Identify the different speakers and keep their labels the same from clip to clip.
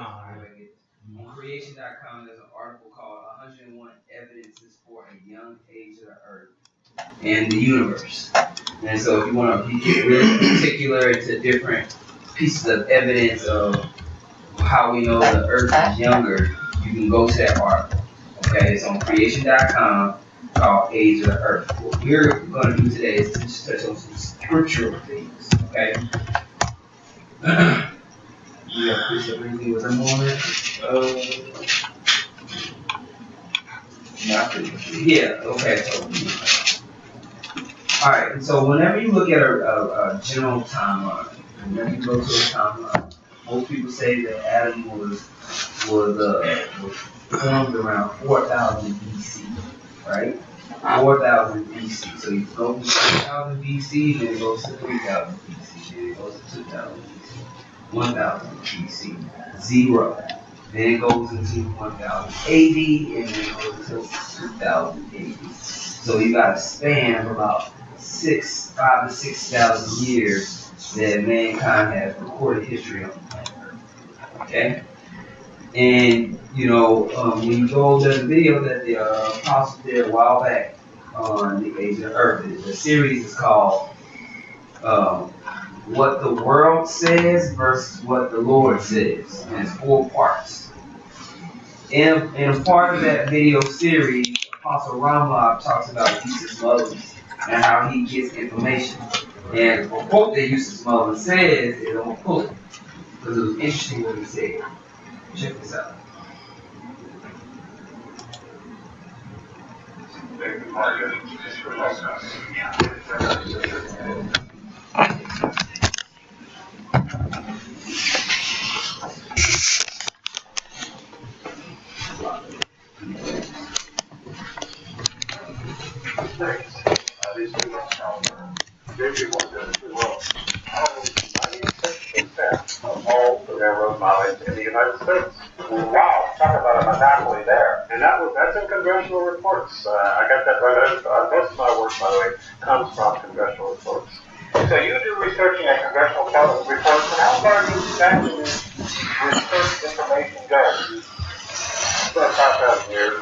Speaker 1: On creation.com, there's an article called 101 Evidences for a Young Age of the Earth and the Universe. And so if you want to get really particular into different pieces of evidence of how we know the Earth is younger, you can go to that article. Okay, it's on creation.com called Age of the Earth. What we're going to do today is just touch on some scriptural things. Okay? Yeah, Christian, anything with them on it? Yeah, okay. So, all right, and so whenever you look at a general timeline, whenever you go to a timeline, most people say that Adam was formed around 4,000 BC, right? 4,000 BC. So you go from 4,000 BC, then it goes to 3,000 BC, then it goes to 2,000 BC, 1,000 BC, 0. Then it goes into 1,000 AD, and then it goes to 2,000 AD. So you got a span of about 5,000 to 6,000 years that mankind has recorded history on the planet Earth. Okay? And, you know, when you go to the video that the Apostles did a while back on the Age of the Earth, the series is called What the World Says versus What the Lord Says. And it's 4 parts. In a part of that video series, Apostle Ramab talks about Yusuf Mullins and how he gets information. And a quote that Yusuf Mullins says, and I'm going to pull it because it was interesting what he said. Check this out.
Speaker 2: Of all the railroad mileage in the United States. Wow, talk about a monopoly there. And that's in congressional reports. I got that right. Most of my work, by the way, comes from congressional reports. So you do researching at congressional reports, and how far do you actually research information go? For 5,000 years,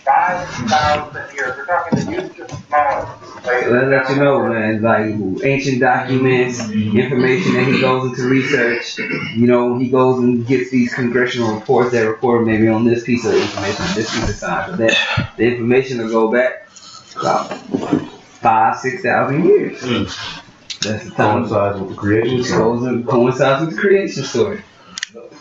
Speaker 2: 5,000 years. We're talking the use of small.
Speaker 1: Let's let you know, man, like ancient documents, information that he goes into research. You know, he goes and gets these congressional reports that report maybe on this piece of information, this piece of science, but that the information will go back about 5,000 to 6,000 years. That's the time.
Speaker 3: Coincides with the creation story.
Speaker 1: Coincides with the creation story.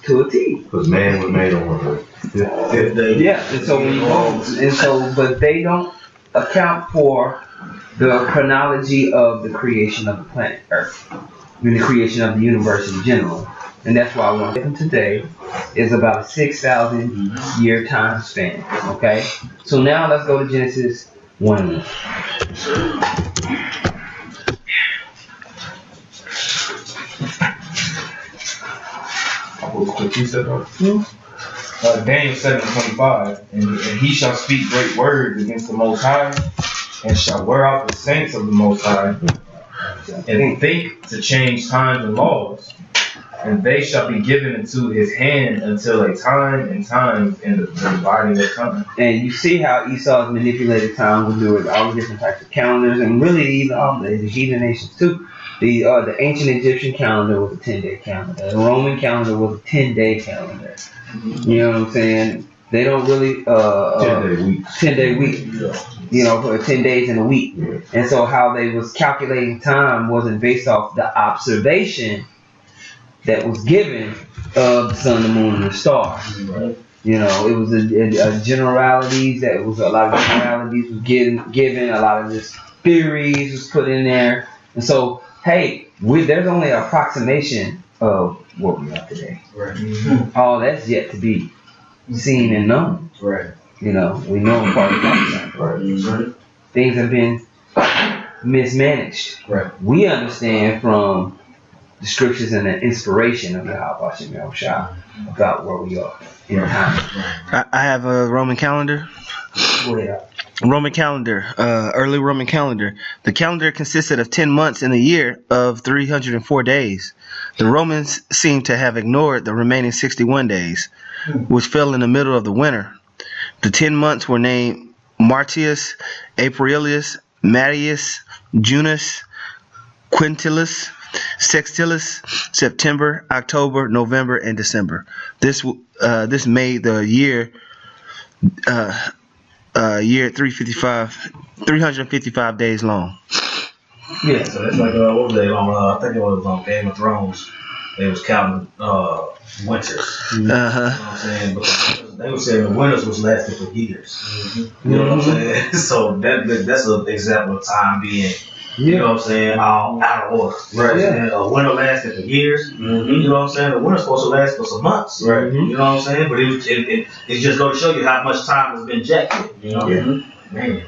Speaker 1: To a T.
Speaker 3: Because man was made on earth.
Speaker 1: Yeah, and so when you go, but they don't account for the chronology of the creation of the planet Earth. I mean, the creation of the universe in general. And that's why I want to today is about a 6,000 year time span. Okay? So now let's go to Genesis 1.
Speaker 4: Daniel 7:25, and he shall speak great words against the Most High, and shall wear out the saints of the Most High, and think to change times and laws, and they shall be given into his hand until a time and times in the dividing of time.
Speaker 1: And you see how Esau's manipulated time with doing all the different types of calendars, and really even all the heathen nations too. The ancient Egyptian calendar was a 10-day calendar. The Roman calendar was a 10-day calendar. You know what I'm saying? They don't really 10-day week. You know, for 10 days in a week. And so how they was calculating time wasn't based off the observation that was given of the sun, the moon, and the stars. You know, it was a generalities. That was a lot of generalities was given. A lot of this theories was put in there. And so, hey, there's only an approximation of what we are today. All that's yet to be seen and known. You know, we know part of that. Things have been mismanaged. We understand from the scriptures and the inspiration of Yahweh Hashem Yahushua about where we are in time.
Speaker 5: I have a Roman calendar.
Speaker 1: Go ahead. Roman calendar, early Roman calendar. The calendar consisted of 10 months in a year of 304 days. The Romans seem to have ignored the remaining 61 days, which fell in the middle of the winter. The 10 months were named Martius, Aprilius, Mattius, Junus, Quintilis, Sextilis, September, October, November, and December. This made the year 355 days long.
Speaker 5: Yeah, so it's like what was they on? I think it was on Game of Thrones. They was counting winters. You know what I'm saying? Because they were saying the winters was lasting for years. You know what I'm saying? So that's an example of time being. You know what I'm saying? Out of order. Right. Yeah. A winter lasted for years. You know what I'm saying? The winter's supposed to last for some months. Right. You know what I'm saying? But it just goes to show you how much time has been jacked. You know? Man.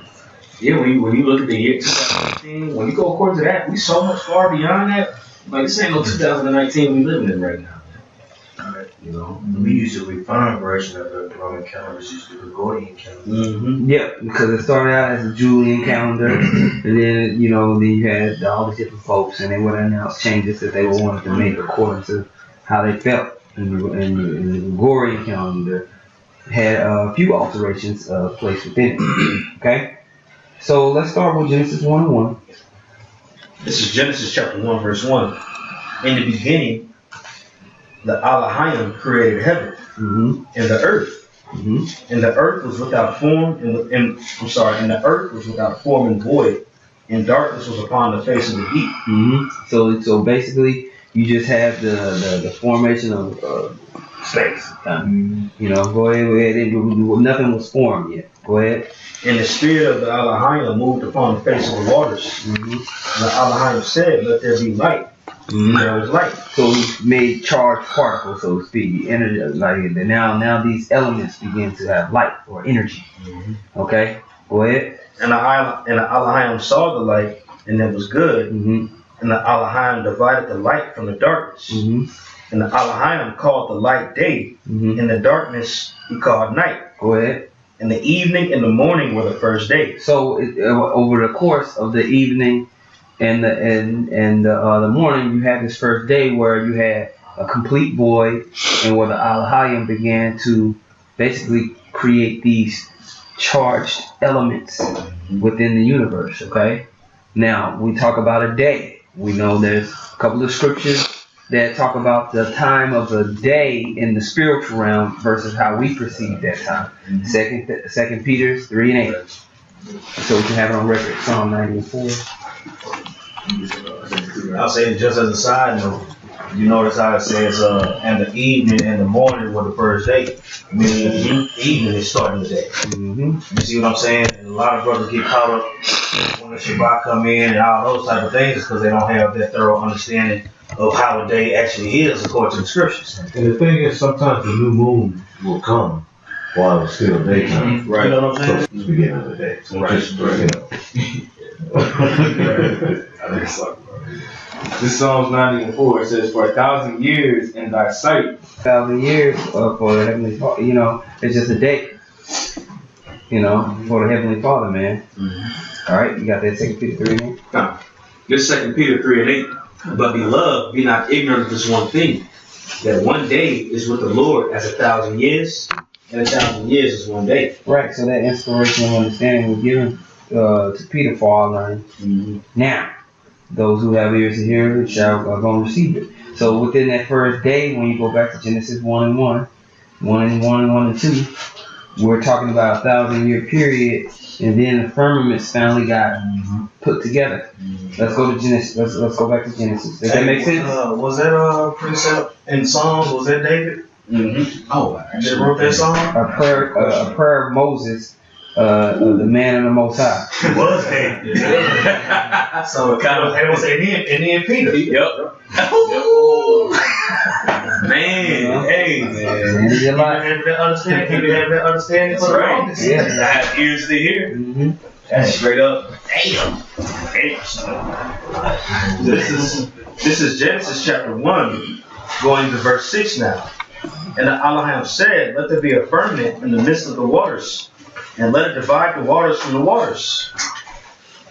Speaker 5: Yeah, when you look at the year 2019, when you go according to that, we so much far beyond that. Like, this ain't no 2019 we living in right now.
Speaker 3: Right. You know, we used to refine version of the Roman calendar, used to the Gregorian calendar.
Speaker 1: Yeah, because it started out as a Julian calendar, and then then you had all the different popes, and they would announce changes that they wanted to make according to how they felt. And the Gregorian calendar had a few alterations placed within it. Okay, so let's start with Genesis 1:1.
Speaker 5: This is Genesis chapter 1, verse 1. In the beginning, the Elohim created heaven and the earth. And the earth was without form and the earth was without form and void, and darkness was upon the face of the deep.
Speaker 1: So basically, you just have the formation of
Speaker 5: space.
Speaker 1: Go ahead. Nothing was formed yet. Go ahead.
Speaker 5: And the spirit of the Elohim moved upon the face of the waters. And the Elohim said, "Let there be light." There was light.
Speaker 1: So he made charged particles, so to speak. Energy, now these elements begin to have light or energy. Okay, go ahead.
Speaker 5: And the Elohim saw the light, and it was good. And the Elohim divided the light from the darkness. And the Elohim called the light day, and the darkness he called night.
Speaker 1: Go ahead.
Speaker 5: And the evening and the morning were the first day.
Speaker 1: So over the course of the evening and the morning, you had this first day where you had a complete void, and where the Elohim began to basically create these charged elements within the universe. Okay. Now we talk about a day. We know there's a couple of scriptures that talk about the time of the day in the spiritual realm versus how we perceive that time. Second Peter 3:8. So we can have it on record. Psalm 94.
Speaker 5: I'll say just as a side note, you notice how it says, and the evening and the morning were the first day. Meaning the evening is starting the day. You see what I'm saying? And a lot of brothers get caught up when the Shabbat come in and all those type of things because they don't have that thorough understanding of how a day actually is according to the scriptures.
Speaker 3: And the thing is, sometimes the new moon will come while it's still daytime.
Speaker 5: Right. You know what I'm saying?
Speaker 3: So it's the beginning of the day. So just bring it up.
Speaker 4: I think it's like, this Psalms 90:4, it says, "For 1,000 years in thy sight."
Speaker 1: 1,000 years for the Heavenly Father. It's just a day. For the Heavenly Father, man. All right, you got that 2 Peter 3:8?
Speaker 6: No. This 2 Peter 3:8. "But beloved, be not ignorant of this one thing, that one day is with the Lord as 1,000 years, and 1,000 years is one day."
Speaker 1: Right, so that inspirational understanding was given to Peter for our learning. Now, those who have ears to hear are going to receive it. So within that first day, when you go back to Genesis 1:1, 1 and 2, we're talking about 1,000-year period, and then the firmaments finally got put together. Let's go to Genesis. Let's go back to Genesis. Does that make sense?
Speaker 5: Was that precept in Psalms? Was that David?
Speaker 6: Oh,
Speaker 5: They wrote that song?
Speaker 1: A prayer of Moses, the man of the Most High.
Speaker 5: It was David. So it kind of, and then Peter.
Speaker 6: Yep. Man, hey, man.
Speaker 5: You have that understanding for the longest.
Speaker 6: I have ears to hear. That's straight up. Damn.
Speaker 5: This is Genesis chapter 1, going to verse 6 now. And the Elohim said, "Let there be a firmament in the midst of the waters,
Speaker 6: and let it divide the waters from the waters.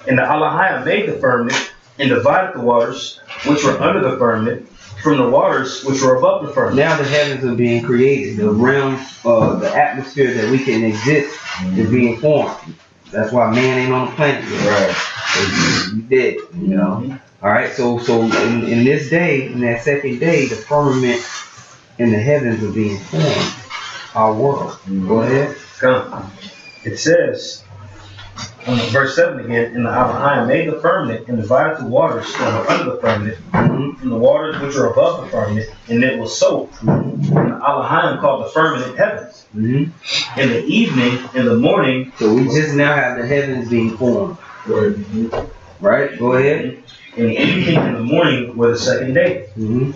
Speaker 6: And the Elohim made the firmament, and divided the waters which were under the firmament from the waters which were above the firmament.
Speaker 1: Now the heavens are being created. The realm, the atmosphere that we can exist is being formed. That's why man ain't on the planet yet.
Speaker 4: Right.
Speaker 1: He's dead, you know. All right. So in this day, in that second day, the firmament and the heavens are being formed. Our world. Go ahead.
Speaker 6: Come. It says, verse 7 again, and the Elohim made the firmament and divided the waters that were under the firmament from the waters which were above the firmament, and it was so. And the Elohim called the firmament heavens. In the evening and the morning.
Speaker 1: So we just now have the heavens being formed. Right? Go ahead.
Speaker 6: In the evening and the morning were the second day. And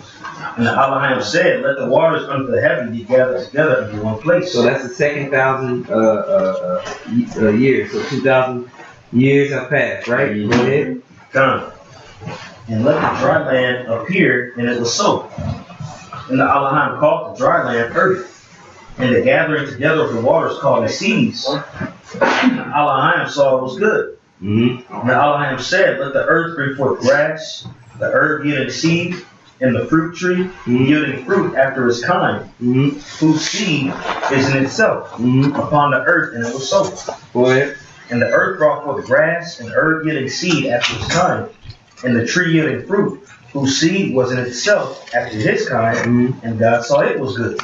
Speaker 6: the Elohim said, let the waters under the heaven be gathered together into one place.
Speaker 1: So that's the second 1,000 years. So 2,000 years have passed, right? Go ahead.
Speaker 6: Come. And let the dry land appear, and it was so. And the Elohim called the dry land earth, and the gathering together of the waters called the seas. And the Elohim saw it was good. And the Elohim said, let the earth bring forth grass, the herb yielding seed, and the fruit tree yielding fruit after its kind, whose seed is in itself upon the earth, and it was so.
Speaker 1: Go ahead.
Speaker 6: And the earth brought forth grass, and herb yielding seed after its kind, and the tree yielding fruit, whose seed was in itself after his kind, and God saw it was good.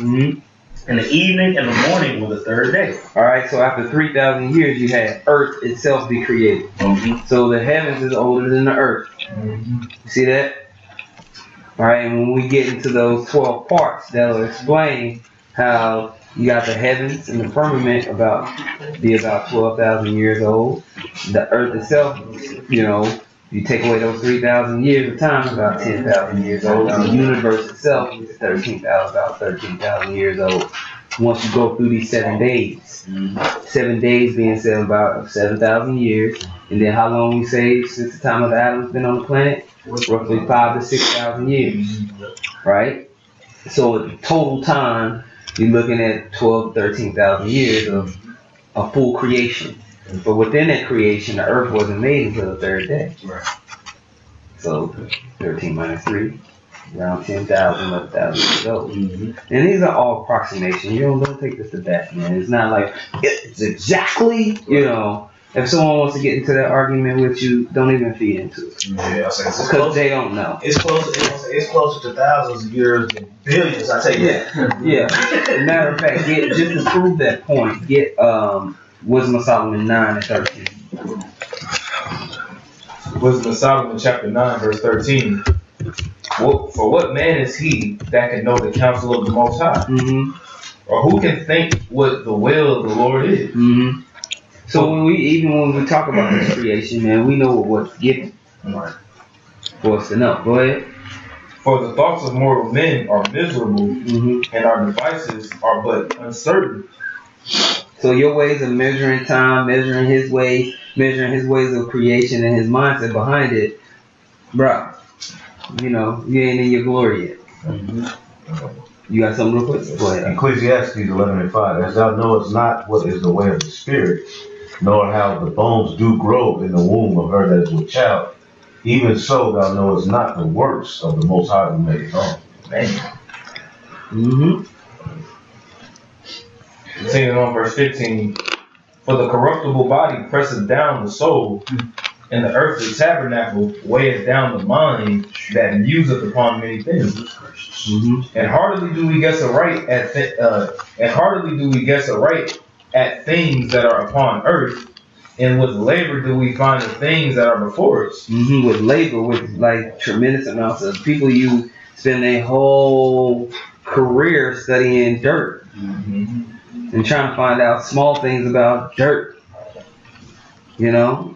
Speaker 6: And the evening and the morning were the third day.
Speaker 1: All right, so after 3,000 years, you had earth itself be created. So the heavens is older than the earth. You see that? All right, and when we get into those 12 parts, that'll explain how you got the heavens and the firmament about 12,000 years old. The earth itself, you know, you take away those 3,000 years of time, about 10,000 years old. And the universe itself is about 13,000 years old. Once you go through these 7 days, 7 days being about 7,000 years, and then how long we say since the time of Adam's been on the planet? Roughly 5,000 to 6,000 years, right? So at total time, you're looking at 12,000 to 13,000 years of a full creation. But within that creation, the earth wasn't made until the third day.
Speaker 6: Right.
Speaker 1: So 13 minus 3, around 10,000, 11,000 years old. And these are all approximations. You don't take this to that, man. It's not like it's exactly, you know. If someone wants to get into that argument with you, don't even feed into it.
Speaker 5: Yeah, I say it's
Speaker 1: Because they don't know.
Speaker 5: It's closer to thousands of years than billions. I tell you that.
Speaker 1: Yeah. Matter of fact, just to prove that point, get Wisdom of Solomon 9 and 13.
Speaker 4: Wisdom of Solomon chapter 9 verse 13. For what man is he that can know the counsel of the Most High? Or who can think what the will of the Lord is?
Speaker 1: So when we talk about this creation, man, we know what's given for us to know. Go ahead.
Speaker 4: For the thoughts of mortal men are miserable, and our devices are but uncertain.
Speaker 1: So your ways of measuring time, measuring his ways of creation and his mindset behind it, bro, you know, you ain't in your glory yet. You got something real quick? Go ahead.
Speaker 7: Ecclesiastes 11:5. As thou knowest not what is the way of the spirit, nor how the bones do grow in the womb of her that is with child, even so thou knowest not the works of the Most High who made it all.
Speaker 4: Continuing on verse 15. For the corruptible body presseth down the soul, and the earthly tabernacle weigheth down the mind that museth upon many things. And hardly do we guess aright at things that are upon earth, and with labor do we find the things that are before us.
Speaker 1: With labor, with like tremendous amounts of people, you spend their whole career studying dirt and trying to find out small things about dirt. You know,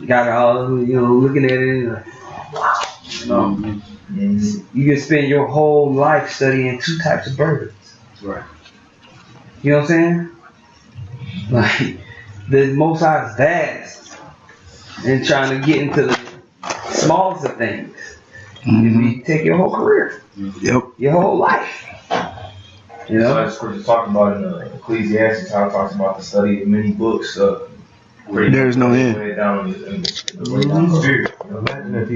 Speaker 1: got all, you know, looking at it and like, wow. You know, you can spend your whole life studying 2 types of birds.
Speaker 6: Right.
Speaker 1: You know what I'm saying? Like, the Most High is vast and trying to get into the smallest of things. You take your whole career. Your whole life. You know?
Speaker 4: Like scripture talking about in Ecclesiastes, how it talks about the study of many books.
Speaker 8: There's no end.
Speaker 4: Way down in the spirit.
Speaker 7: Imagine if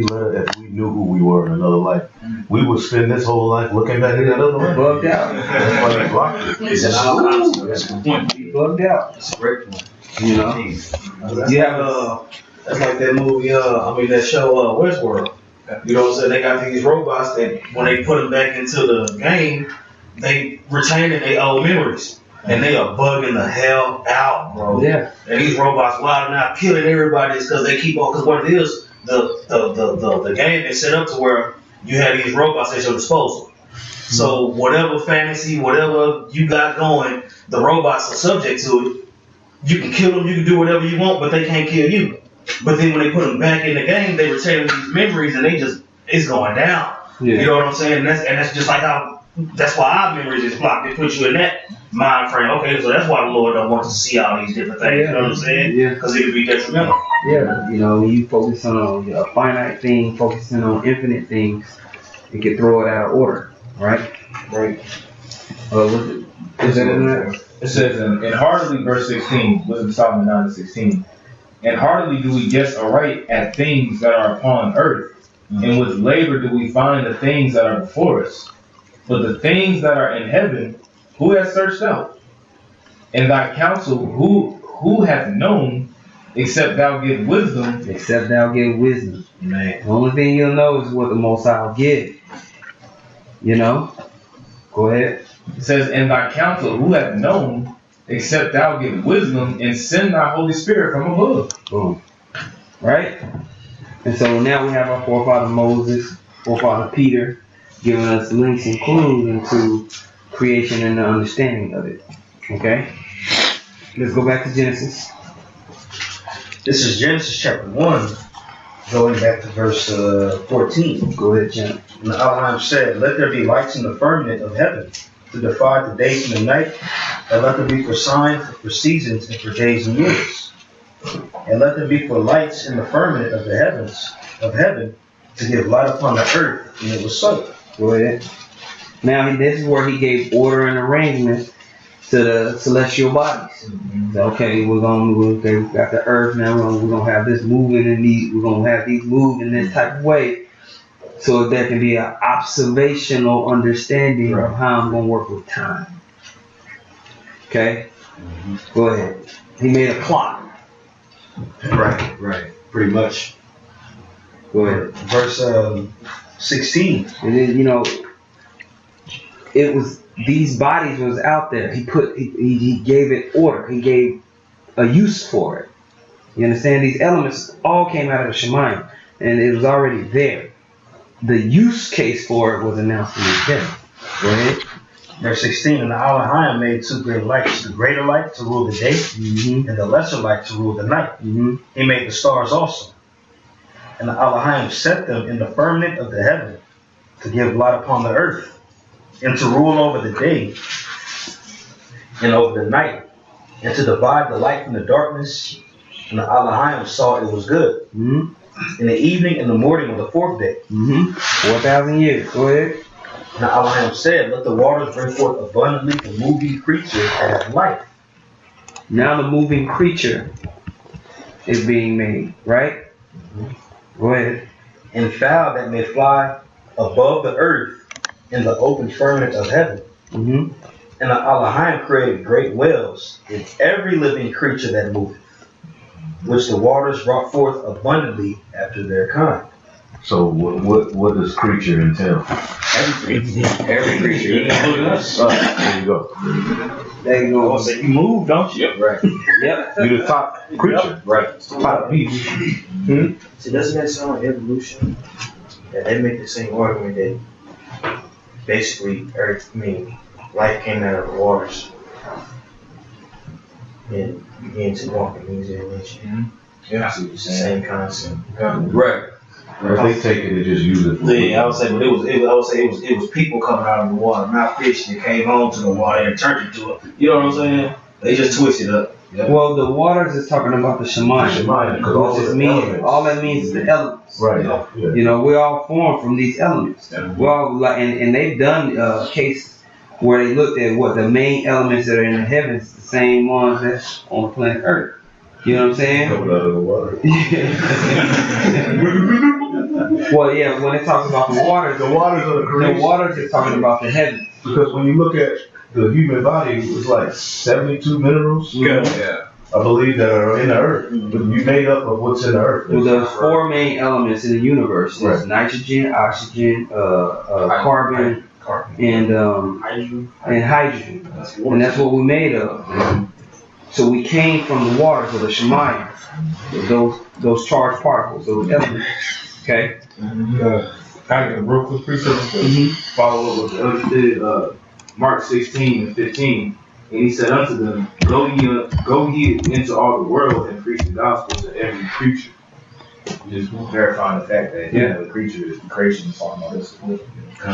Speaker 7: we knew who we were in another life. We would spend this whole life looking back at that other life.
Speaker 1: Bugged out.
Speaker 7: That's why they blocked it.
Speaker 5: That's a good point.
Speaker 1: Be bugged out.
Speaker 5: That's a great point.
Speaker 1: You know?
Speaker 6: That's like that movie, that show, Westworld. You know what I'm saying? They got these robots that when they put them back into the game, they retain their old memories. And they are bugging the hell out, bro.
Speaker 1: Yeah.
Speaker 6: And these robots wilding out, killing everybody because they keep on, because what it is, the game is set up to where you have these robots at your disposal. So whatever fantasy, whatever you got going, the robots are subject to it. You can kill them, you can do whatever you want, but they can't kill you. But then when they put them back in the game, they retain these memories and it's going down.
Speaker 1: Yeah.
Speaker 6: You know what I'm saying? And that's just like how, that's why our memories is blocked. They put you in that mind frame. Okay, so that's why the Lord don't want us to see all these different things. You know what I'm saying?
Speaker 1: Yeah.
Speaker 6: Because it could be detrimental.
Speaker 1: Yeah. You know, when you focus on a finite thing, focusing on infinite things, it can throw it out of order. Right?
Speaker 4: Right.
Speaker 1: Is that in there?
Speaker 4: It says in heartily, verse 16, Wisdom of Solomon 9:16. And heartily do we guess aright at things that are upon earth, and with labor do we find the things that are before us. But the things that are in heaven, who has searched out? And thy counsel, who hath known, except thou give wisdom?
Speaker 1: Except thou give wisdom.
Speaker 6: Man.
Speaker 1: The only thing you'll know is what the Most High will give. You know? Go ahead.
Speaker 4: It says, and thy counsel, who hath known, except thou give wisdom, and send thy Holy Spirit from above.
Speaker 1: Boom. Right? And so now we have our forefather Moses, forefather Peter, giving us links and clues into creation and the understanding of it. Okay? Let's go back to Genesis.
Speaker 6: This is Genesis chapter 1, going back to verse 14.
Speaker 1: Go ahead, John.
Speaker 6: And Elohim said, let there be lights in the firmament of heaven to divide the day from the night, and let them be for signs, and for seasons, and for days and years. And let them be for lights in the firmament of the heavens, of heaven, to give light upon the earth. And it was so.
Speaker 1: Go ahead. Now, this is where he gave order and arrangement to the celestial bodies. So, okay, we got the earth now. We're gonna have this moving in we're gonna have these move in this type of way, so there can be an observational understanding of how I'm gonna work with time. Okay, go ahead. He made a clock.
Speaker 6: Right. Pretty much.
Speaker 1: Go ahead.
Speaker 6: Verse 16.
Speaker 1: And then it was these bodies was out there. He gave it order. He gave a use for it. You understand? These elements all came out of the Shemayim, and it was already there. The use case for it was announced in his death. Go ahead.
Speaker 6: Verse 16. And the Elohim made two great lights, the greater light to rule the day, and the lesser light to rule the night. He made the stars also. And the Elohim set them in the firmament of the heaven to give light upon the earth, and to rule over the day and over the night, and to divide the light from the darkness. And the Elohim saw it was good. In the evening and the morning of the fourth day.
Speaker 1: 4,000 years. Go ahead.
Speaker 6: And the Elohim said, let the waters bring forth abundantly the moving creatures that have life.
Speaker 1: Now the moving creature is being made, right? Go ahead.
Speaker 6: And fowl that may fly above the earth in the open firmament of heaven. And the Elohim created great whales and every living creature that moveth, which the waters brought forth abundantly after their kind.
Speaker 7: So what does creature entail?
Speaker 6: Every creature, including us.
Speaker 7: There you go.
Speaker 1: There you go.
Speaker 6: So you move, don't you?
Speaker 5: Right.
Speaker 1: Yep.
Speaker 7: You're the top creature.
Speaker 5: Right.
Speaker 7: Top beast.
Speaker 5: See, doesn't that sound like evolution? That they make the same argument that basically life came out of the waters and began to walk in these dimensions.
Speaker 4: Yeah.
Speaker 5: It's the same concept.
Speaker 4: Right.
Speaker 7: If they take it and just use it for
Speaker 6: Yeah, I would say, but it was people coming out of the water, not fish that came onto the water and turned it to it. You know what I'm saying? They just twisted it up.
Speaker 7: Yeah.
Speaker 1: Well, the waters is talking about the Shemayim, which is meaning. All that means is the elements.
Speaker 7: Right. Yeah.
Speaker 1: You know, we're all formed from these elements.
Speaker 7: Yeah.
Speaker 1: We're all and they've done cases where they looked at what the main elements that are in the heavens, the same ones that's on planet Earth. You know what I'm saying?
Speaker 7: Coming out of the water.
Speaker 1: Well, yeah, when it talks about the waters
Speaker 7: The waters of the creation.
Speaker 1: the waters is talking about the heavens.
Speaker 7: Because when you look at the human body, it's like 72 minerals,
Speaker 4: Yeah.
Speaker 7: I believe, that are in the earth. But you made up of what's in the earth.
Speaker 1: Well, there's four main elements in the universe. There's
Speaker 7: Right.
Speaker 1: nitrogen, oxygen, carbon, and hydrogen. And that's what we're made of. So we came from the waters of the Shemayim, those charged particles, those elements. Okay?
Speaker 4: Kind of a real quick precept to follow up with the other did, Mark 16 and 15. And he said unto them, Go ye into all the world and preach the gospel to every creature. Just verifying the fact that the creature is the creation is talking about this.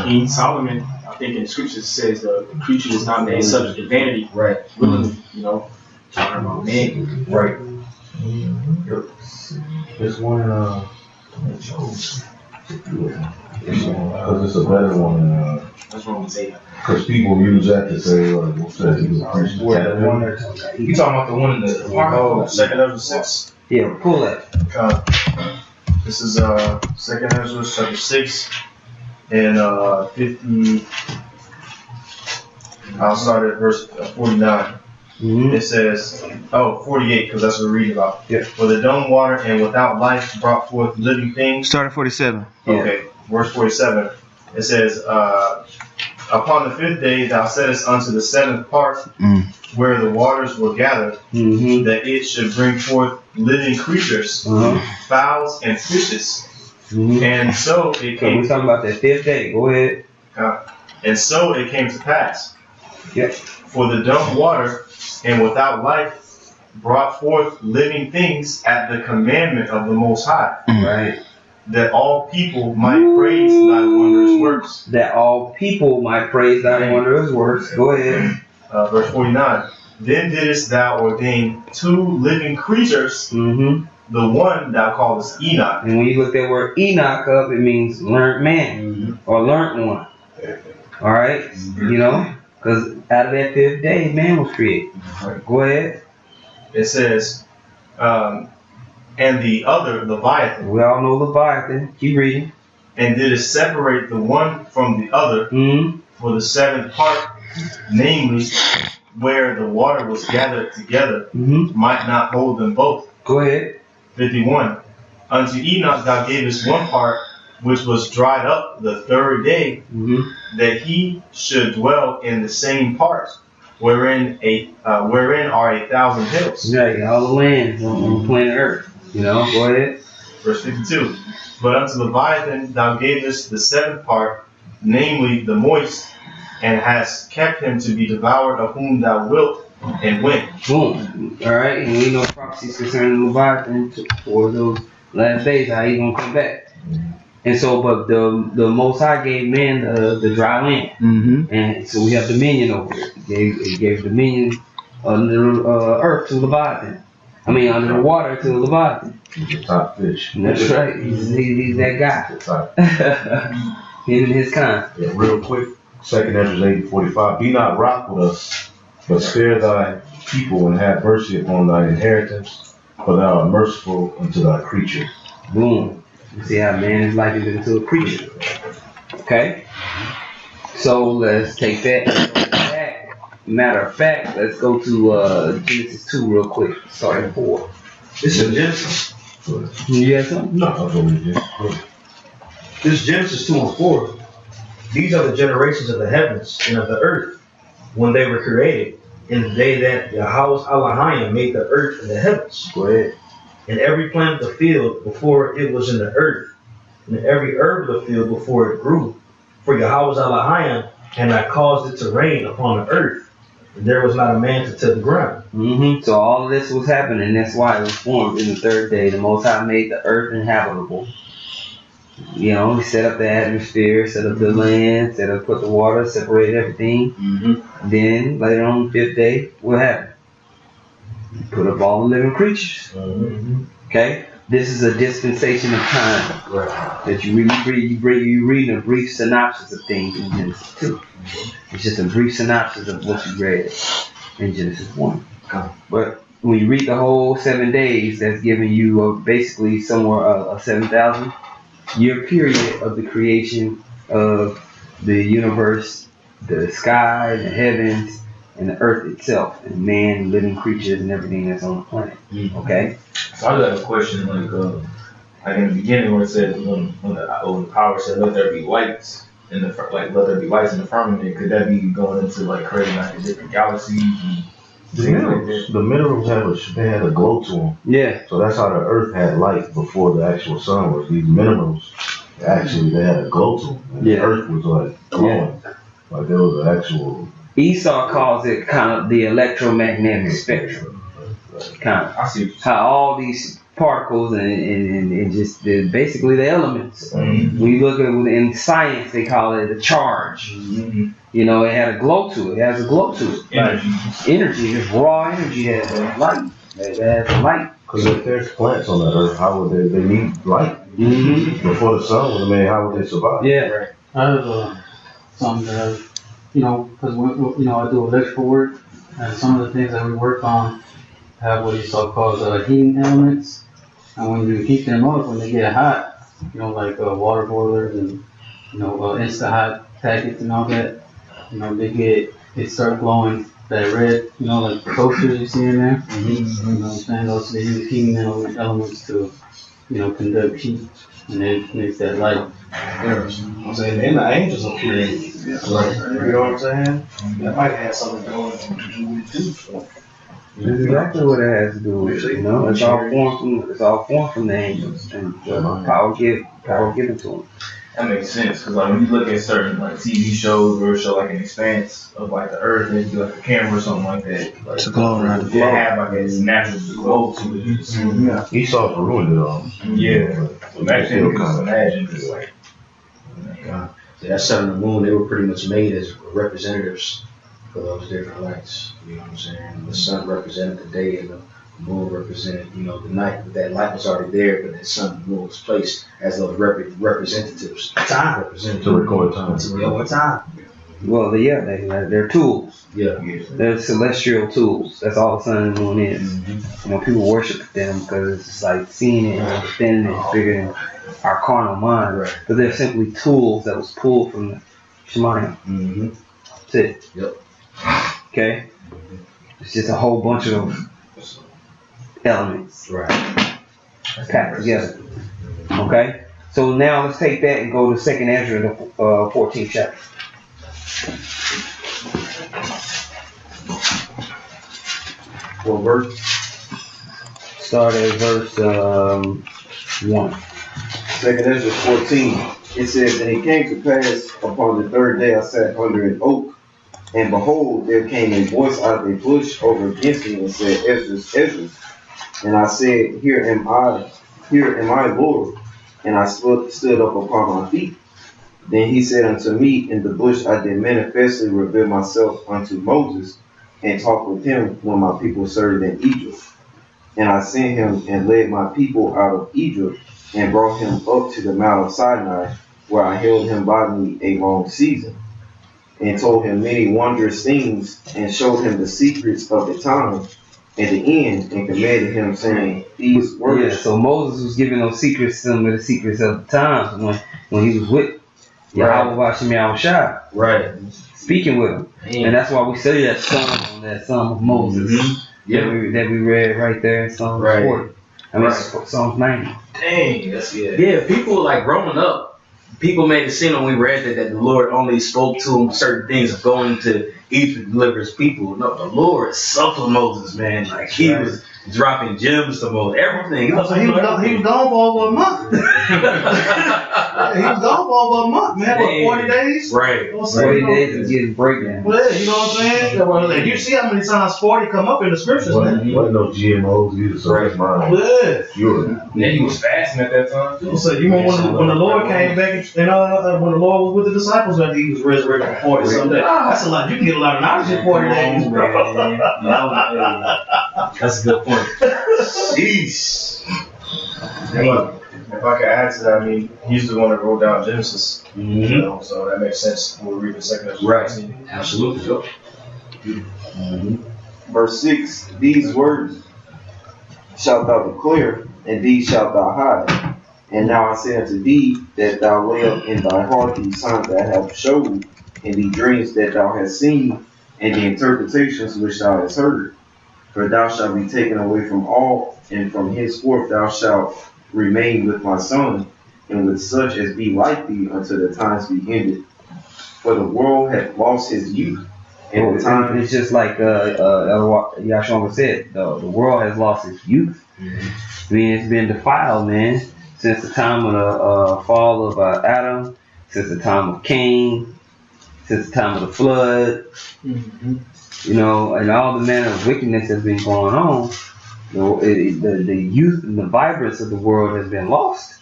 Speaker 9: King Solomon, I think in the scriptures says the creature is not made subject to vanity.
Speaker 4: Right.
Speaker 9: Willingly, you know, talking about man.
Speaker 4: Right.
Speaker 7: There's one, because it's a better one,
Speaker 9: What's wrong with saying that?
Speaker 7: because people use that to say, what's that, he was a Christian.
Speaker 1: The one they're talking about.
Speaker 4: You talking about the one in the
Speaker 5: Oh, 2nd Ezra 6.
Speaker 1: Yeah, pull that.
Speaker 5: This is 2nd Ezra chapter 6 and 50. I'll start at verse 49. It says, 48, because that's what we're reading about.
Speaker 1: Yeah.
Speaker 5: For the dumb water and without life brought forth living things.
Speaker 8: Start at 47.
Speaker 5: Okay, verse 47. It says, upon the 5th day thou settest unto the 7th part, where the waters were gathered, that it should bring forth living creatures, fowls and fishes. And so it
Speaker 1: So we're
Speaker 5: came.
Speaker 1: talking about that 5th day. Go ahead.
Speaker 5: And so it came to pass.
Speaker 1: Yep.
Speaker 5: For the dumb water and without life brought forth living things at the commandment of the Most High,
Speaker 1: Right.
Speaker 5: that all people might praise thy wondrous works.
Speaker 1: That all people might praise thy wondrous works. Go ahead.
Speaker 5: Verse 49. Then didst thou ordain 2 living creatures, the one thou callest Enoch.
Speaker 1: And when you look that word Enoch up, it means learned man or learned one. All right, you know, because out of that 5th day, man was created. Go ahead.
Speaker 5: It says, and the other Leviathan,
Speaker 1: We all know Leviathan. Keep reading.
Speaker 5: and didst separate the one from the other for the 7th part, namely, where the water was gathered together, might not hold them both.
Speaker 1: Go ahead.
Speaker 5: 51. Unto Enoch thou gavest one part, which was dried up the 3rd day, that he should dwell in the same part, wherein are 1,000 hills.
Speaker 1: Right, all the lands on planet Earth. You know, go ahead.
Speaker 5: Verse 52. But unto Leviathan thou gavest the 7th part, namely the moist, and hast kept him to be devoured of whom thou wilt, and when.
Speaker 1: Boom. All right, and we know prophecies concerning Leviathan for those last days, how he's gonna come back. And so, but the Most High gave man the dry land, and so we have dominion over it. He gave dominion under the earth to Leviathan. I mean, under the water to Leviathan.
Speaker 7: The top fish.
Speaker 1: And that's right. He's that guy.
Speaker 7: The top.
Speaker 1: Him and his kind.
Speaker 7: Yeah, real quick, 2nd Ezra 8:45. Be not wroth with us, but spare thy people and have mercy upon thy inheritance, for thou art merciful unto thy creature.
Speaker 1: Boom. You see how man is likened into a creature. Okay? So let's take that. Matter of fact, let's go to Genesis 2 real quick. Start at 4.
Speaker 6: This is Genesis.
Speaker 1: You got something?
Speaker 7: No, I'll go with you.
Speaker 6: This is Genesis 2 and 4. These are the generations of the heavens and of the earth when they were created, in the day that Yahweh Elohim made the earth and the heavens.
Speaker 1: Go ahead.
Speaker 6: And every plant of the field before it was in the earth, and every herb of the field before it grew. For Yahweh Elohim had not caused it to rain upon the earth, and there was not a man to till the ground.
Speaker 1: So all of this was happening. That's why it was formed in the 3rd day. The Most High made the earth inhabitable. You know, he set up the atmosphere, set up the land, put the water, separated everything. Then later on the 5th day, what happened? He put up all the living creatures. Okay? This is a dispensation of time.
Speaker 6: Right.
Speaker 1: That you read a brief synopsis of things in Genesis 2. It's just a brief synopsis of what you read in Genesis 1. But when you read the whole 7 days, that's giving you basically somewhere a 7,000 year period of the creation of the universe, the sky, the heavens, and the earth itself, and man, living creatures, and everything that's on the planet. Okay?
Speaker 4: So I got a question, like in the beginning where it said when the power said let there be lights in the let there be lights in the firmament, could that be going into like creating like a different galaxies? And
Speaker 7: the minerals had a glow to them.
Speaker 1: Yeah.
Speaker 7: So that's how the earth had light before the actual sun was. These minerals, actually, they had a glow to them. And the earth was like glowing. Like there was an actual.
Speaker 1: Esau calls it kind of the electromagnetic spectrum. Kind of.
Speaker 4: I see
Speaker 1: how all these particles and just basically the elements. When you look at it in science, they call it a charge. You know, it had a glow to it. It has a glow to it. Energy, just raw energy has light. It has light.
Speaker 7: Because if there's plants on the earth, how would they need light? Before the sun was made, how would they survive?
Speaker 1: Yeah. Right.
Speaker 10: I have something that because I do electrical work, and some of the things that we work on have what Esau calls heating elements. And when you heat them up, when they get hot, like water boilers and instant hot packets and all that, they start glowing that red, like the toasters you see in there. You know what I'm saying? Those they use heating elements to, conduct heat, and it makes that light.
Speaker 6: I'm saying, and the angels appear. Right. You know what I'm saying? That might have something going to do with it too.
Speaker 1: That's exactly what it has to do with. It's all formed from the angels and power given to them.
Speaker 4: That makes sense because like when you look at certain like TV shows where it show like an expanse of like the earth and it do like a camera or something like that. Like,
Speaker 8: it's a glow around
Speaker 4: it. They have like this natural glow to it.
Speaker 7: Esau ruined it all.
Speaker 4: Yeah. So back then, imagine just like.
Speaker 6: So that sun and the moon, they were pretty much made as representatives for those different lights. You know what I'm saying? The sun represented the day and the moon represented, the night. But that light was already there, but that sun and moon was placed as those representatives. Time representatives.
Speaker 7: To record time.
Speaker 6: To record time.
Speaker 1: Well, they're tools.
Speaker 6: Yeah.
Speaker 1: They're celestial tools. That's all the sun and moon is. People worship them because it's like seeing it and understanding it is bigger than our carnal mind.
Speaker 6: Right.
Speaker 1: But they're simply tools that was pulled from the Shemayim. That's it.
Speaker 6: Yep.
Speaker 1: Okay? It's just a whole bunch of elements.
Speaker 6: Right.
Speaker 1: Packed together. Okay? So now let's take that and go to 2nd Ezra, the 14th chapter.
Speaker 6: What verse?
Speaker 1: Start at verse 1.
Speaker 11: 2nd Ezra 14. It says, and it came to pass upon the 3rd day I sat under an oak, and behold, there came a voice out of a bush over against me and said, Esdras, Esdras. And I said, Here am I, Lord. And I stood up upon my feet. Then he said unto me, in the bush I did manifestly reveal myself unto Moses, and talk with him when my people served in Egypt. And I sent him and led my people out of Egypt, and brought him up to the Mount of Sinai, where I held him by me a long season, and told him many wondrous things, and showed him the secrets of the time and the end, and commanded him, saying these words.
Speaker 1: Yeah, so Moses was giving those secrets, some of the secrets of the times when he was with Yahweh Hashem Yahushua.
Speaker 6: Right.
Speaker 1: Speaking with him. And that's why we say that Psalm of Moses that we read right there in Psalm 40. I mean, Psalm 90.
Speaker 6: Dang, that's Yeah, people like growing up, people made it seem when we read that the Lord only spoke to them certain things of going to Egypt to deliver his people. No, the Lord suffered Moses, man. Like he was dropping gems to Moses, everything. He was gone for over a month. He was gone for over a month, man. What, 40 days? Right.
Speaker 1: 40 days is getting breakdown.
Speaker 6: Well, you know what I'm saying? You see how many times 40 come up in the scriptures, man.
Speaker 7: There wasn't no GMOs either, so that's mine.
Speaker 4: Yeah, he was fasting at that time.
Speaker 6: So you remember when the Lord came back and when the Lord was with the disciples, that he was resurrected for 40 some days. That's a lot. You can get a lot of knowledge in 40 days, bro.
Speaker 5: That's a good point.
Speaker 6: Sheesh.
Speaker 4: If I could add to that, I mean, he's the one that wrote down Genesis, you know, so that makes sense when we're reading second Ezra.
Speaker 6: Right. Absolutely.
Speaker 11: Verse 6, these words shalt thou declare, and these shalt thou hide. And now I say unto thee, that thou lay up in thy heart these signs that I have showed, and the dreams that thou hast seen, and the interpretations which thou hast heard. For thou shalt be taken away from all, and from henceforth thou shalt remain with my son, and with such as be like thee until the times be ended. For the world hath lost his youth, and the time
Speaker 1: it's just like Yahshua said, the world has lost its youth. I mean, it's been defiled, man, since the time of the fall of Adam, since the time of Cain, since the time of the flood. You know, and all the manner of wickedness has been going on. The youth and the vibrance of the world has been lost.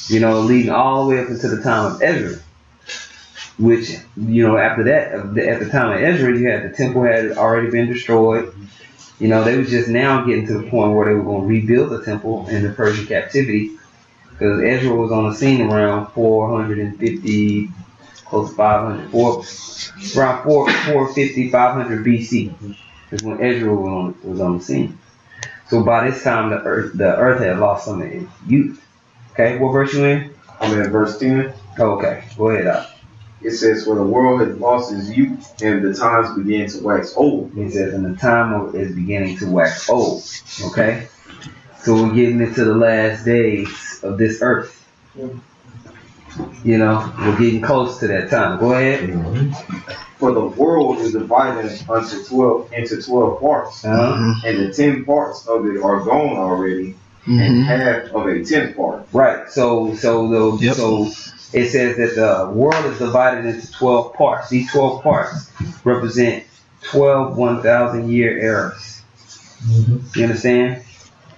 Speaker 1: You know, leading all the way up into the time of Ezra. Which, you know, after that, at the time of Ezra, you had the temple had already been destroyed. You know, they was just now getting to the point where they were going to rebuild the temple in the Persian captivity. Because Ezra was on the scene around 450, close to 500, around 450, 500 BC is when Ezra was on the scene. So by this time, the earth had lost some of its youth. Okay, what verse you in?
Speaker 11: I'm in verse 10.
Speaker 1: Okay, go ahead out.
Speaker 11: It says, for the world has lost its youth, and the times begin to wax old.
Speaker 1: It says, and the time is beginning to wax old. Okay? So we're getting into the last days of this earth. You know, we're getting close to that time. Go ahead.
Speaker 11: For the world is divided into 12 parts, and the 10 parts of it are gone already, and half of a 10th part.
Speaker 1: Right. So it says that the world is divided into 12 parts. These 12 parts represent 12 1,000-year eras. You understand?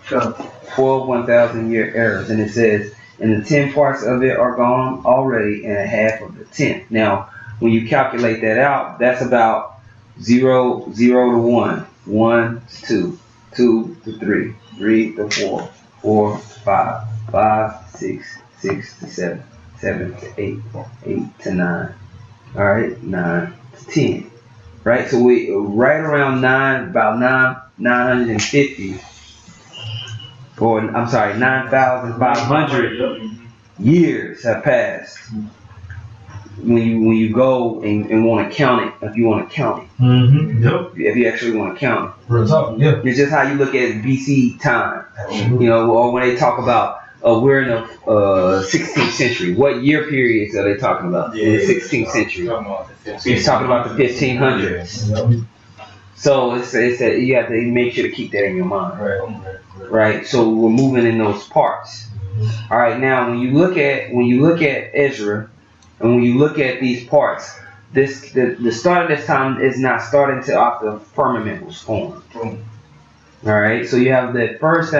Speaker 1: 12 1,000-year eras. And it says, and the 10 parts of it are gone already, and a half of the 10th. Now, when you calculate that out, that's about 0 to 1, 1 to 2, 2 to 3, 3 to 4, 4 to 5, 5 to 6, 6 to 7, 7 to 8, 8 to 9. All right, 9 to 10. Right, so we right around 950, or I'm sorry, 9,500 years have passed. When you go and want to count it, if you want to count it, if you actually want to count it, it's just how you look at BC time, you know, or when they talk about we're in the 16th century. What year periods are they talking about? In the 16th century. It's talking about the 1500s. So it's that you have to make sure to keep that in your mind. Right. So we're moving in those parts. All right. Now, when you look at Ezra, and when you look at these parts, the start of this time is not starting until after the firmament was formed. All right. So you have that first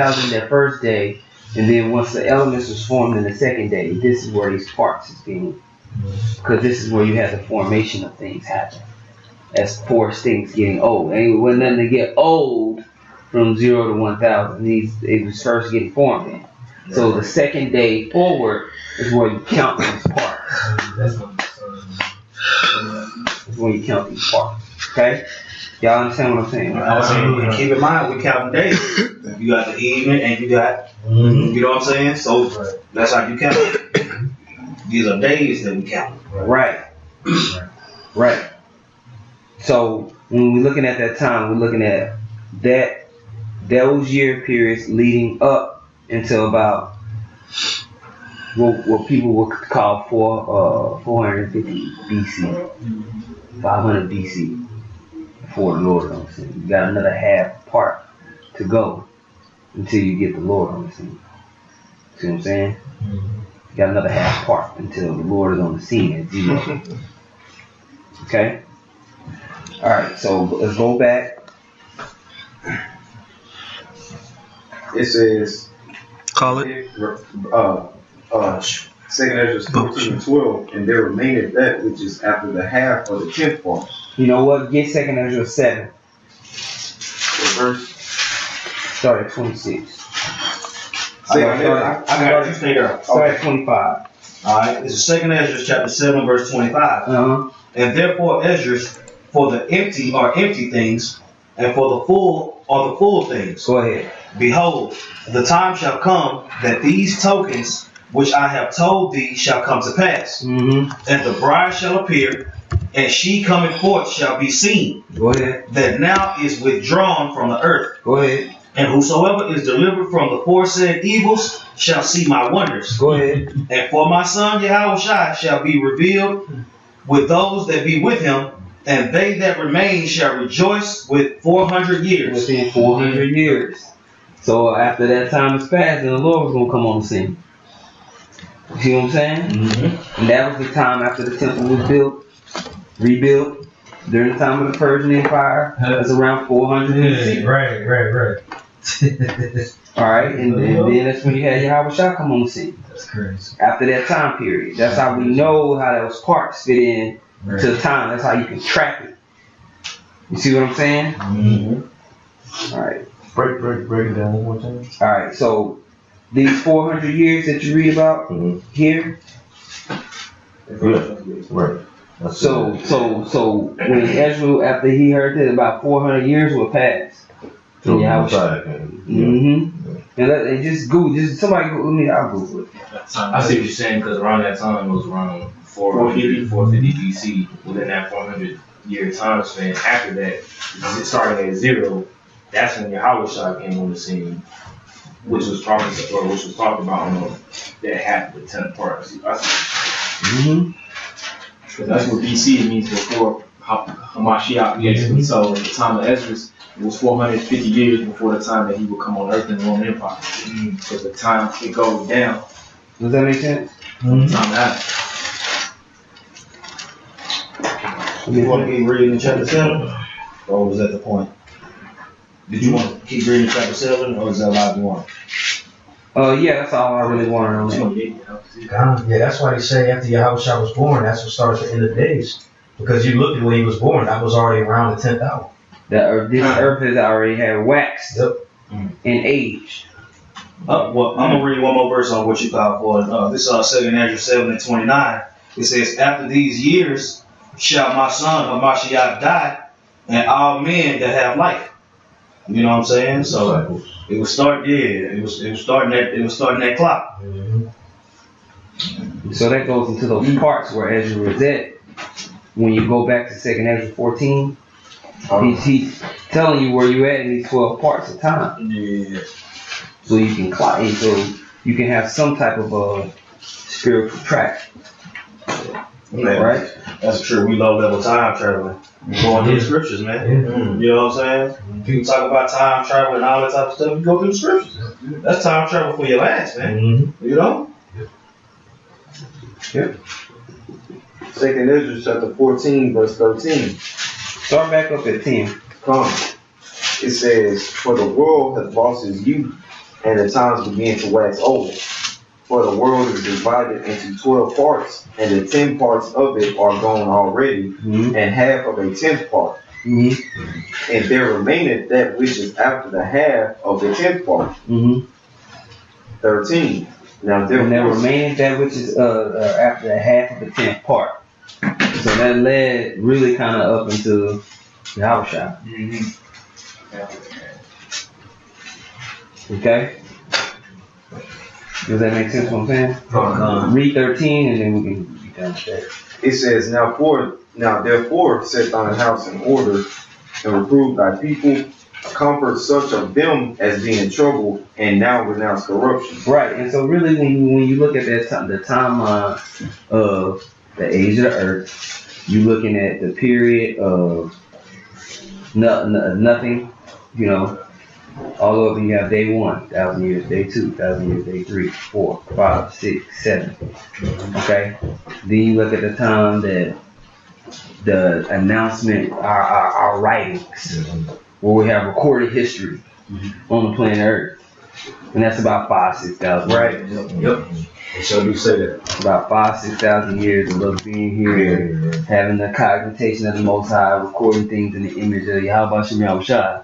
Speaker 1: day. And then once the elements was formed in the second day, this is where these parts is being, because this is where you have the formation of things happen. As far as things getting old. And it wasn't nothing to get old from 0 to 1,000. It was first getting formed in. So the second day forward is where you count these parts. That's when you count these parts. Okay? Y'all understand what I'm saying?
Speaker 6: And keep in mind, we counting days. You got the evening and you got, you know what I'm saying? So that's how you count. These are days that we count.
Speaker 1: Right. Right. So when we're looking at that time, we're looking at those year periods leading up until about what people would call 450 BC, 500 BC. For the Lord on the scene. You got another half part to go until you get the Lord on the scene. See what I'm saying? You got another half part until the Lord is on the scene at 0. Okay? Alright, so let's go back.
Speaker 11: It says,
Speaker 8: Call it.
Speaker 11: Second Ezra 14 and 12, and there remaineth that which is after the half of the 10th part.
Speaker 1: You know what? Get Second Ezra 7.
Speaker 11: The verse
Speaker 1: Start at 26.
Speaker 6: I got it. You stay there.
Speaker 1: Start at 25.
Speaker 6: Alright, this is 2nd Ezra chapter 7, verse 25. And therefore Esdras, for the empty are empty things, and for the full are the full things.
Speaker 1: Go ahead.
Speaker 6: Behold, the time shall come that these tokens which I have told thee shall come to pass. And the bride shall appear, and she coming forth shall be seen.
Speaker 1: Go ahead.
Speaker 6: That now is withdrawn from the earth.
Speaker 1: Go ahead.
Speaker 6: And whosoever is delivered from the foresaid evils shall see my wonders.
Speaker 1: Go ahead.
Speaker 6: And for my son Yahushua shall be revealed with those that be with him, and they that remain shall rejoice with 400 years.
Speaker 1: Within 400 years. So after that time is passed, then the Lord was going to come on the scene. You see what I'm saying? And that was the time after the temple was rebuilt, during the time of the Persian Empire. That's around 400 BC.
Speaker 5: Right.
Speaker 1: Alright, and then that's when you had Yahushua come on the scene.
Speaker 5: That's crazy.
Speaker 1: After that time period. That's how we know how those parts fit in to the time. That's how you can track it. You see what I'm saying? Alright.
Speaker 7: Break it down one more time.
Speaker 1: Alright, so these 400 years that you read about here.
Speaker 7: Yeah, right.
Speaker 1: So when Ezra, after he heard that, about 400 years will pass.
Speaker 7: So
Speaker 1: And just Google, somebody Google me, I'll Google it.
Speaker 4: I see what you're saying, because around that time it was around 450 BC. Within that 400 year time span, after that, starting at 0, that's when Yahushua came on the scene, which was promised, or which was talked about on that half of the 10th part.
Speaker 9: Because that's what BC means, before Hamashiach gets. So at the time of Ezra, it was 450 years before the time that he would come on earth in the Roman Empire. Because the time it goes down.
Speaker 1: Does that make sense?
Speaker 9: Time that.
Speaker 6: You want to keep reading chapter 7? Or was that the point? Did you want to keep reading chapter 7, or is that a lot you want?
Speaker 1: Yeah, that's all I really wanted on that.
Speaker 6: Yeah, that's why they say after Yahushua was born, that's what starts the end of days. Because you look at when he was born, that was already around the 10th hour.
Speaker 1: This earth has already had waxed and aged.
Speaker 6: Well, I'm gonna read one more verse on what you call for. This is 2nd Ezra 7:29. It says, "After these years shall my son Hamashiach die, and all men that have life." You know what I'm saying? So it was starting. Yeah, it was starting that clock.
Speaker 1: So that goes into those parts where Ezra is at. When you go back to 2nd Ezra 14, he's telling you where you at in these 12 parts of time.
Speaker 6: Yeah.
Speaker 1: So you can clock in, so you can have some type of a spiritual track.
Speaker 6: Man, right? That's true. We low level time traveling. Going through the scriptures, man. You know what I'm saying? People talk about time travel and all that type of stuff. You go through the scriptures. That's time travel for your ass, man. You know?
Speaker 11: Yep. 2nd Ezra chapter 14, verse 13.
Speaker 1: Start back up at 10.
Speaker 11: Come. It says, "For the world hath lost its youth, and the times begin to wax old. For the world is divided into 12 parts, and the 10 parts of it are gone already, and half of a 10th part. And there remaineth that which is after the half of the 10th part." 13. Now there
Speaker 1: remaineth that which is after the half of the 10th part. So that led really kind of up into Yahushua. Okay? Does that make sense what I'm saying? Read 13 and then we can be done with that.
Speaker 11: It says, Now therefore set thine house in order, and reprove thy people, comfort such of them as be in trouble, and now renounce corruption.
Speaker 1: Right, and so really when you look at that time, the timeline of the age of the earth, you're looking at the period of nothing, you know, all over. You have day 1, 1,000 years, day 2, 1,000 years, day 3, 4, 5, 6, 7. Okay? Then you look at the time that the announcement, our writings, where we have recorded history on the planet Earth. And that's about 5,000-6,000 years.
Speaker 6: Right. Yep. So you say that.
Speaker 1: About 5,000-6,000 years of us being here, having the cognition of the Most High, recording things in the image of Yahweh Shem Yahushua.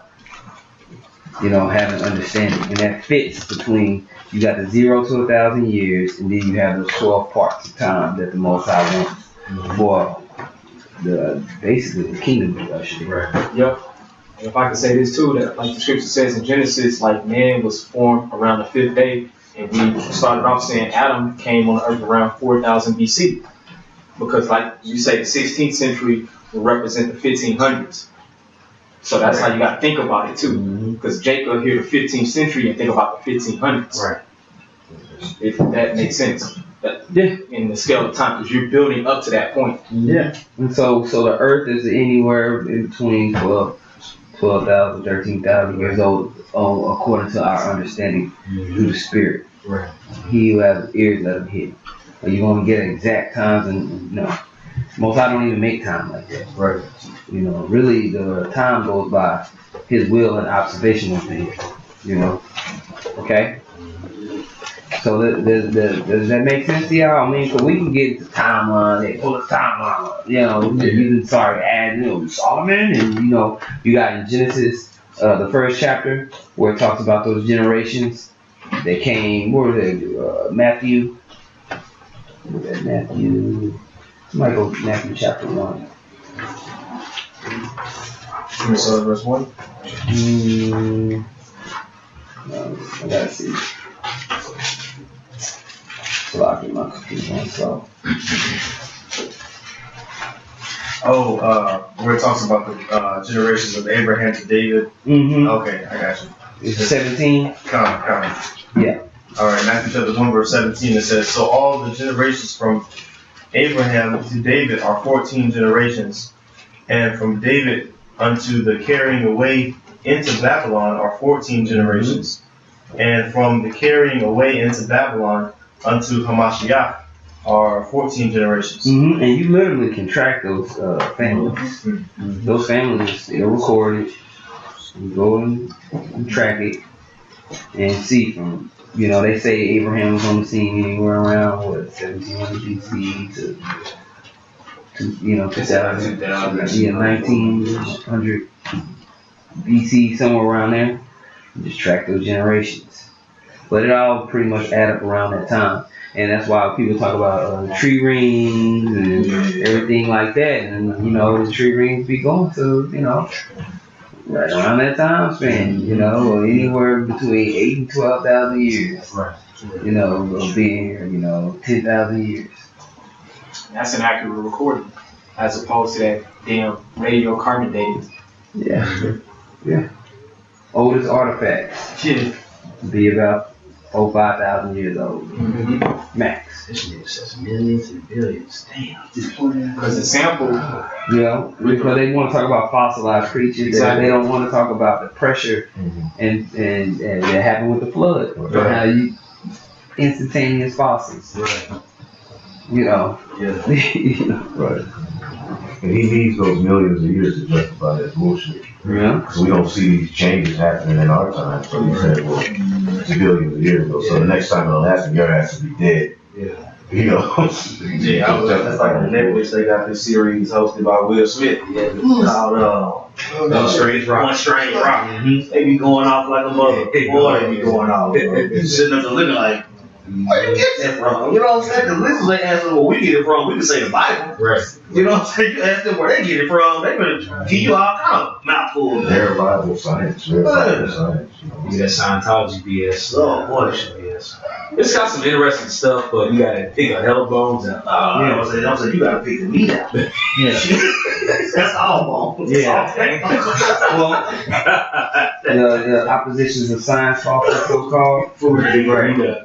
Speaker 1: having understanding, and that fits between you got the 0 to 1,000 years, and then you have those 12 parts of time that the Most High wants for basically the kingdom production.
Speaker 9: Right. Yep. And if I could say this too, that like the scripture says in Genesis, like man was formed around the 5th day, and we started off saying Adam came on the earth around 4000 BC, because like you say, the 16th century will represent the 1500s. So that's how you got to think about it too, because Jacob here the 15th century and think about the 1500s.
Speaker 6: Right.
Speaker 9: If that makes sense. In the scale of time, because you're building up to that point.
Speaker 1: Yeah. And so the earth is anywhere in between 12,000, 13,000 years old, according to our understanding through the Spirit.
Speaker 6: Right.
Speaker 1: He who has ears, let him hear. Are you going to get exact times? And no. Most I don't even make time like that.
Speaker 6: Right.
Speaker 1: Really the time goes by his will and observation of things. Okay? So does that make sense to y'all? I mean, so we can get into timeline, they pull a timeline, you can start adding, Solomon, and you got in Genesis, the first chapter, where it talks about those generations. They came, what was it, Matthew? What was that, Matthew? Somebody go to Matthew chapter 1.
Speaker 9: Can we start verse 1?
Speaker 1: No, I gotta see. Blocking my computer, so.
Speaker 4: Where it talks about the generations of Abraham to David.
Speaker 1: Mm-hmm.
Speaker 4: Okay, I got you.
Speaker 1: It's 17.
Speaker 4: Come.
Speaker 1: Yeah.
Speaker 4: All right, Matthew chapter 1, verse 17. It says, "So all the generations from Abraham to David are 14 generations, and from David unto the carrying away into Babylon are 14 generations, and from the carrying away into Babylon unto Hamashiach are 14 generations."
Speaker 1: Mm-hmm. And you literally can track those families. Mm-hmm. Those families, they're recorded. You go and track it and see from, they say Abraham was on the scene anywhere around, 1700 BC to 2000, 1900 BC, somewhere around there. You just track those generations. But it all pretty much add up around that time. And that's why people talk about tree rings and everything like that. And, the tree rings be going to, right around that time span, or anywhere between 8 and 12,000 years.
Speaker 6: Right.
Speaker 1: Of being here, 10,000 years.
Speaker 9: That's an accurate recording, as opposed to that damn radiocarbon dating.
Speaker 1: Yeah. Oldest artifacts. Be about 5,000 years old. Max.
Speaker 6: This nigga says millions and billions. Damn.
Speaker 9: Because the sample.
Speaker 1: Because they want to talk about fossilized creatures. Exactly. They don't want to talk about the pressure and that happened with the flood. Right. How you instantaneous fossils.
Speaker 6: Right.
Speaker 7: Right. And he needs those millions of years to justify that bullshit.
Speaker 1: Yeah.
Speaker 7: Because we don't see these changes happening in our time. So he said, well, it's billions of years ago. So the next time it'll happen, your ass will be dead.
Speaker 6: Yeah.
Speaker 3: That's like on Netflix. They got this series hosted by Will Smith. Yeah, called One Strange Rock.
Speaker 6: Mm-hmm. They be going off like a mother. Boy, they be going off. Sitting up the living like, where you get that from? You know what I'm saying? Because this is like asking where we get it from. We can say the Bible.
Speaker 3: Right.
Speaker 6: You know what I'm saying? You ask them where they get it from. They gonna give you all kind of mouthfuls.
Speaker 7: Verifiable science. Verifiable science.
Speaker 3: Yeah, that Scientology BS.
Speaker 6: Oh boy, BS.
Speaker 3: It's got some interesting stuff, but you gotta pick a hell bones and
Speaker 6: I'm saying you gotta pick the meat out. That's all bones.
Speaker 1: Yeah. Well, the oppositions of science talk, so called.
Speaker 3: Right.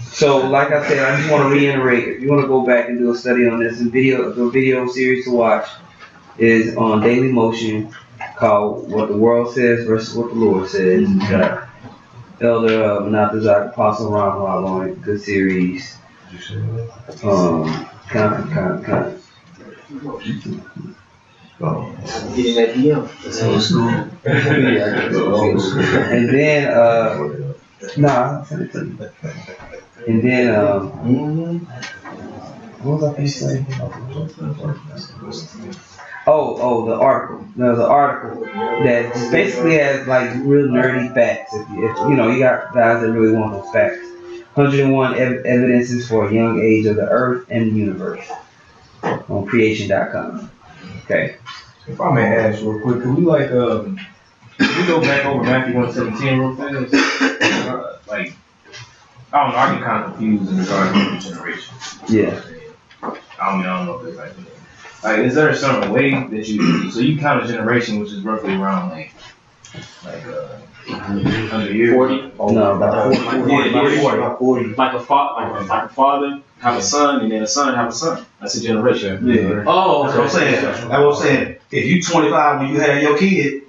Speaker 1: So, like I said, I just want to reiterate, if you want to go back and do a study on this, the video series to watch is on Daily Motion called What the World Says versus What the Lord Says. Elder Menatazak Apostle Ron Rob on it. Good series.
Speaker 3: Getting that DM.
Speaker 6: That's old school.
Speaker 1: And then, and then, What was I going to say? The article. There's an article that just basically has like real nerdy facts. If you know, you got guys that really want those facts. 101 evidences for a young age of the Earth and the universe on creation.com. Okay.
Speaker 4: If I may ask real quick, could we we go back over Matthew 1:17 real fast? Like, I don't know, I get kind of confused in regards to the generation.
Speaker 1: Yeah.
Speaker 4: I don't know if it's like, is there a certain way that you count a generation which is roughly around like 100 years?
Speaker 9: 40?
Speaker 1: No, about
Speaker 9: 40. Like a father have a son, and then a son have a son. That's a generation.
Speaker 6: Yeah.
Speaker 9: Oh,
Speaker 6: That's what I'm saying. That's what I'm saying. If you 25 when you had your kid,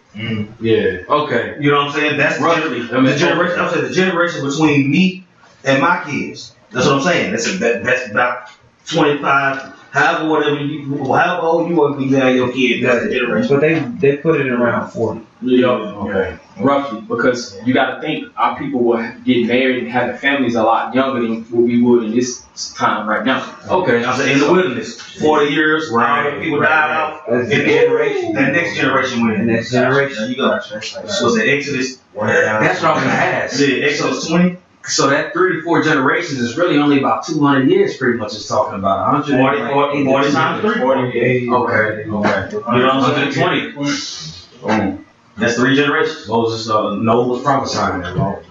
Speaker 9: yeah. Okay.
Speaker 6: you know what I'm saying? That's
Speaker 9: Roughly.
Speaker 6: the generation. I'm saying the generation between me and my kids. That's what I'm saying. That's about 25. However old you are when you have your kid. That's the generation.
Speaker 1: But they put it around 40.
Speaker 9: Yeah.
Speaker 6: Okay.
Speaker 9: Roughly, because you got to think our people will get married and have their families a lot younger than what we would in this time right now.
Speaker 6: Okay, I said in the wilderness, 40 years, people died out.
Speaker 1: That's the generation.
Speaker 6: That next generation went.
Speaker 1: The next generation.
Speaker 6: There you go. Was it Exodus?
Speaker 5: That's what I'm gonna ask.
Speaker 6: Yeah, Exodus 20.
Speaker 5: So that 3 to 4 generations is really only about 200 years, pretty much. It's talking about
Speaker 6: 40 times 3.
Speaker 5: 48. Okay.
Speaker 6: You know what I'm saying?
Speaker 5: 120.
Speaker 6: That's 3 generations.
Speaker 5: Moses, Noah was prophesying that long.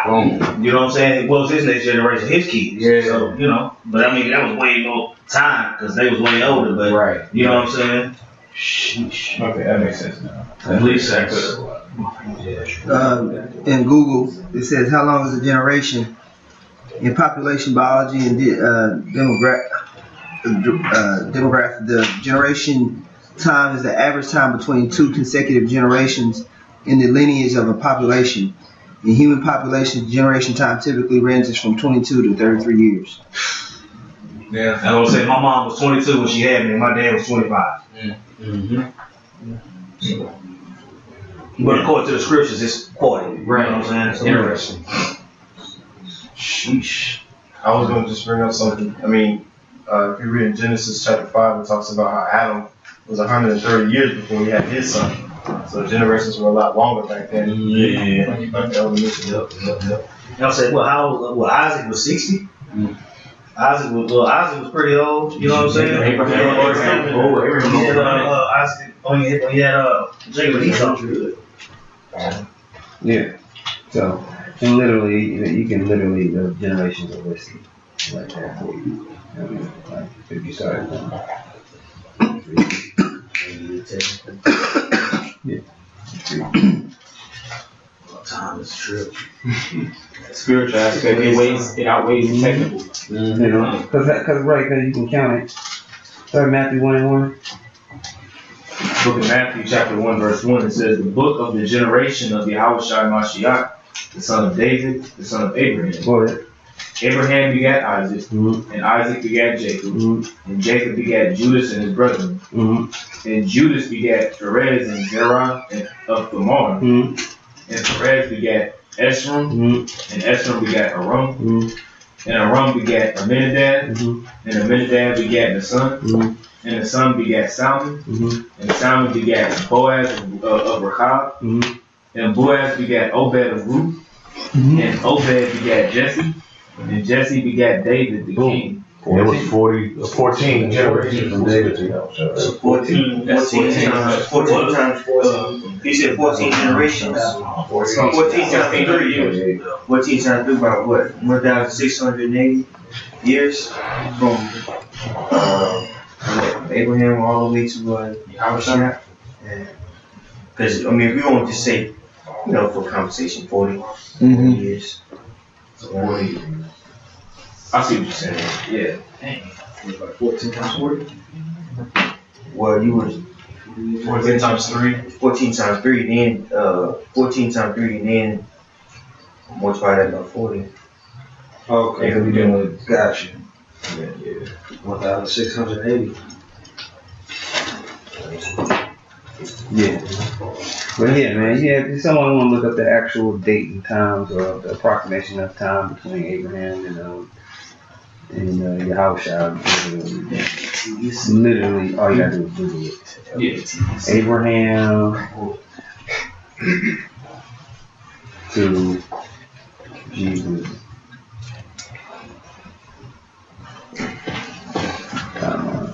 Speaker 6: Boom. You know what I'm saying? What was his next generation? His kids.
Speaker 5: Yeah.
Speaker 6: So, you know, but I mean, that was way more time because they was way older. But
Speaker 5: Right.
Speaker 6: you know what I'm saying?
Speaker 4: Sheesh. Okay, that makes sense now.
Speaker 6: At least sense.
Speaker 8: In Google, it says how long is a generation in population biology and demographic. The generation time is the average time between 2 consecutive generations in the lineage of a population. In human population, generation time typically ranges from 22 to 33 years.
Speaker 6: Yeah. I was saying my mom was 22 when she had me, and my dad was 25. But according to the scriptures, it's 40.
Speaker 5: Right.
Speaker 6: You know what I'm saying? It's
Speaker 5: Interesting.
Speaker 4: Sheesh. I was going to just bring up something. I mean, if you read in Genesis chapter 5, it talks about how Adam was 130 years before he had his son. So generations were a lot longer back then.
Speaker 6: Yeah.
Speaker 4: Like you got the elder mission.
Speaker 6: Yep. You know, say, Isaac was 60. Isaac was pretty old. You know what I'm saying?
Speaker 9: Abraham.
Speaker 6: Isaac only had Jacob and Esau.
Speaker 1: Yeah. So, and literally, you can literally, the generations are listed like that for you. I mean, like, if you started from. Yeah.
Speaker 5: Time is true.
Speaker 9: Spiritual aspect, it outweighs the technical.
Speaker 1: You know, because you can count it. Sorry, Matthew 1:1.
Speaker 4: Book of Matthew, chapter 1, verse 1, it says, the book of the generation of Yahushua Mashiach, the son of David, the son of Abraham.
Speaker 1: Go ahead.
Speaker 4: Abraham begat Isaac, and Isaac begat Jacob, and Jacob begat Judas and his brethren. And Judas begat Perez and Zerah of Thamar, and Perez begat Esrom, and Esrom begat Aram, and Aram begat Aminadab, and Aminadab begat the son, and the son begat Salmon, and Salmon begat Boaz of Rechab, and Boaz begat Obed of Ruth, and Obed begat Jesse, and Jesse begat David the king.
Speaker 7: It was 14 generations from David to Yahushua.
Speaker 6: So 14 times 14. He said 14 generations. 14 times 3. 14 times 3 about what? 1,680 years from Abraham all the way to Yahushua. Because I mean, if we want to just say, you know, for conversation, 40 years. So 40.
Speaker 4: I see what you're saying. Yeah.
Speaker 9: Dang. It was like 14 times 40?
Speaker 6: Well, you were
Speaker 4: 14 times 3.
Speaker 6: 14 times 3, then 14 times 3, and then multiply that by 40.
Speaker 5: Okay.
Speaker 6: Because we doing with
Speaker 5: Gotcha.
Speaker 6: yeah.
Speaker 5: 1,680.
Speaker 1: Yeah. But yeah, man, if someone want to look up the actual date and times or the approximation of time between Abraham And your house shall literally all you gotta do is Google it.
Speaker 9: Yeah.
Speaker 1: Abraham to Jesus. Come on.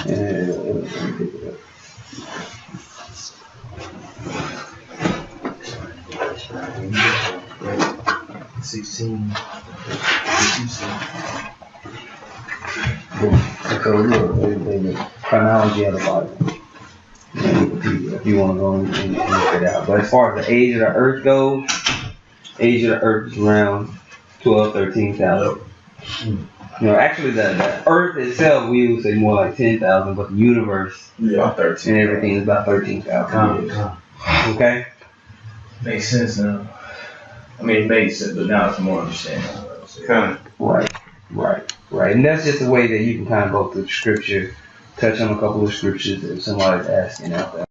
Speaker 1: And let me pick it up. So look, the chronology of the Bible. If you want to go and look it out. But as far as the age of the earth goes, age of the earth is around 12, 13,000. You know, actually the earth itself, we would say more like 10,000, but the universe
Speaker 4: Yeah, 13.
Speaker 1: and everything is about 13,000 years. Okay?
Speaker 4: Makes sense now. I mean, it makes sense, but now it's more understandable.
Speaker 11: Kind
Speaker 1: Right. And that's just the way that you can kind of go through the scripture, touch on a couple of scriptures if somebody's asking out there.